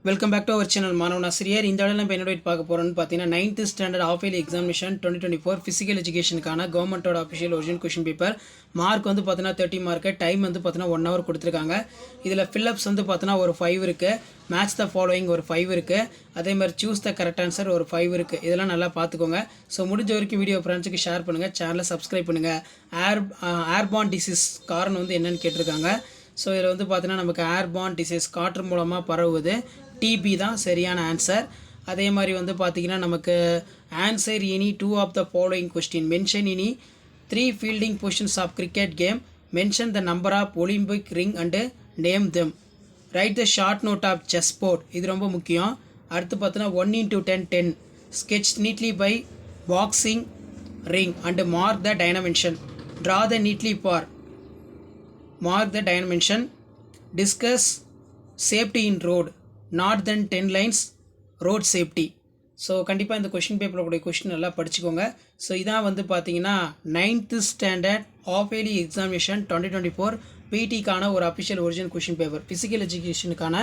Welcome back to our channel மாணவன் ஆசிரியர். இந்த இடம் நம்ம என்னோட பார்க்க போகிறோம்னு பார்த்தீங்கன்னா 9th standard of early examination 2024 physical எஜுகேஷனுக்கான கவர்மெண்ட்டோட official original question paper. Mark வந்து பார்த்தீங்கன்னா 30 மார்க்கு, டைம் வந்து பார்த்தீங்கன்னா 1 hour கொடுத்துருக்காங்க. இதில் ஃபில்லப்ஸ் வந்து பார்த்தீங்கன்னா ஒரு 5 இருக்குது, மேட்ச் த ஃபாலோயிங் ஒரு 5 இருக்குது, அதே மாதிரி சூஸ் த கரெக்ட் ஆன்சர் ஒரு 5 இருக்குது. இதெல்லாம் நல்லா பார்த்துக்கோங்க. ஸோ முடிஞ்ச வரைக்கும் வீடியோ ஃப்ரெண்ட்ஸுக்கு ஷேர் பண்ணுங்கள், சேனலை சப்ஸ்கிரைப் பண்ணுங்கள். ஏர்பார்ன் டிசீஸ் காரணம் வந்து என்னென்னு கேட்டிருக்காங்க. ஸோ இதில் வந்து பார்த்தீங்கன்னா நமக்கு ஏர்பார்ன் டிசீஸ் காற்று மூலமாக பரவுவது, டிபி தான் சரியான ஆன்சர். அதே மாதிரி வந்து பார்த்திங்கன்னா நமக்கு answer any 2 of the following question, mention any 3 fielding positions of cricket game, mention the number of Olympic ring and name them, write the short note of chess board, இது ரொம்ப முக்கியம். அடுத்து பார்த்தோன்னா 1 × 10 sketch neatly by boxing ring and mark the dimension, draw the neatly for, mark the dimension, discuss safety in road, not than 10 lines road safety. So கண்டிப்பாக இந்த question பேப்பரோடைய question நல்லா படிச்சுக்கோங்க. So இதான் வந்து பார்த்தீங்கன்னா 9th standard of early examination 2024 பிடிக்கான ஒரு official original question paper, physical எஜுகேஷனுக்கான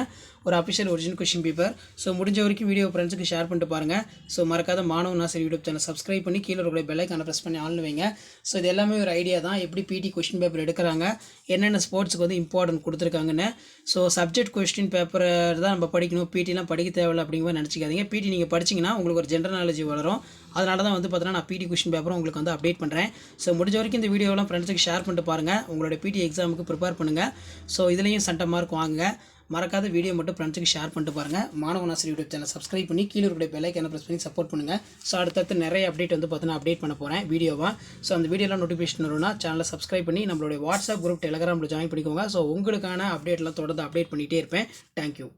ஒரு official original question paper. So முடிஞ்ச வரைக்கும் வீடியோ ஃப்ரெண்ட்ஸுக்கு ஷேர் பண்ணிட்டு பாருங்கள். ஸோ மறக்காத மாணவன் ஆசிரியர் யூடியூப் சேனல் சப்ஸ்கிரைப் பண்ணி கீழே இருக்கிற பெல் ஐக்கானை ப்ரெஸ் பண்ணி ஆன் வைங்க. ஸோ இது எல்லாமே ஒரு ஐடியா தான், எப்படி பிடி கொஷின் பேப்பர் எடுக்கிறாங்க, என்னென்ன ஸ்போர்ட்ஸுக்கு வந்து இம்பார்ட்டன்ட் கொடுத்துருக்காங்கன்னு. ஸோ சப்ஜெக்ட் கொஸ்டின் பேப்பர் தான் நம்ம படிக்கணும், பிடிலாம் படிக்க தேவையில்லை அப்படிங்கிற மாதிரி நினச்சிக்காதீங்க. பிடி நீங்கள் படிச்சிங்கன்னா உங்களுக்கு ஒரு ஜென்ரல் நாலேஜ் வளரும். அதனால தான் வந்து பார்த்தீங்கன்னா நான் பிடி கொஷின் பேப்பரும் உங்களுக்கு வந்து அப்டேட் பண்ணுறேன். ஸோ முடிஞ்ச வரைக்கும் இந்த வீடியோலாம் ஃப்ரெண்ட்ஸுக்கு ஷேர் பண்ணிட்டு பாருங்கள், உங்களோட பிடி எக்ஸாமுக்கு ப்ரிப்பேர் பண்ணுங்கள். ஸோ இதுலேயும் சென்டம் மார்க் வாங்குங்க. மறக்காத வீடியோ மட்டும் ஃப்ரெண்ட்ஸுக்கு ஷேர் பண்ணிட்டு பாருங்கள். மாணவன் ஆசிரியர் யூடியூப் சேனல் சப்ஸ்கிரைப் பண்ணி கீழே இருக்கிற பெல் ஐக்கானை ப்ரெஸ் பண்ணி சப்போர்ட் பண்ணுங்கள். ஸோ அடுத்தடுத்து நிறைய அப்டேட் வந்து பார்த்தீங்கன்னா அப்டேட் பண்ண போகிறேன் வீடியோவாக. ஸோ அந்த வீடியோலாம் நோட்டிஃபிகேஷன் வரும்னா சேனலை சப்ஸ்கிரைப் பண்ணி நம்மளுடைய வாட்ஸ்அப் குரூப் டெலகிராமில் ஜாயின் பண்ணிக்கோங்க. ஸோ உங்களுக்கான அப்டேட்லாம் தொடர்ந்து அப்டேட் பண்ணிகிட்டே இருப்பேன். தேங்க்யூ.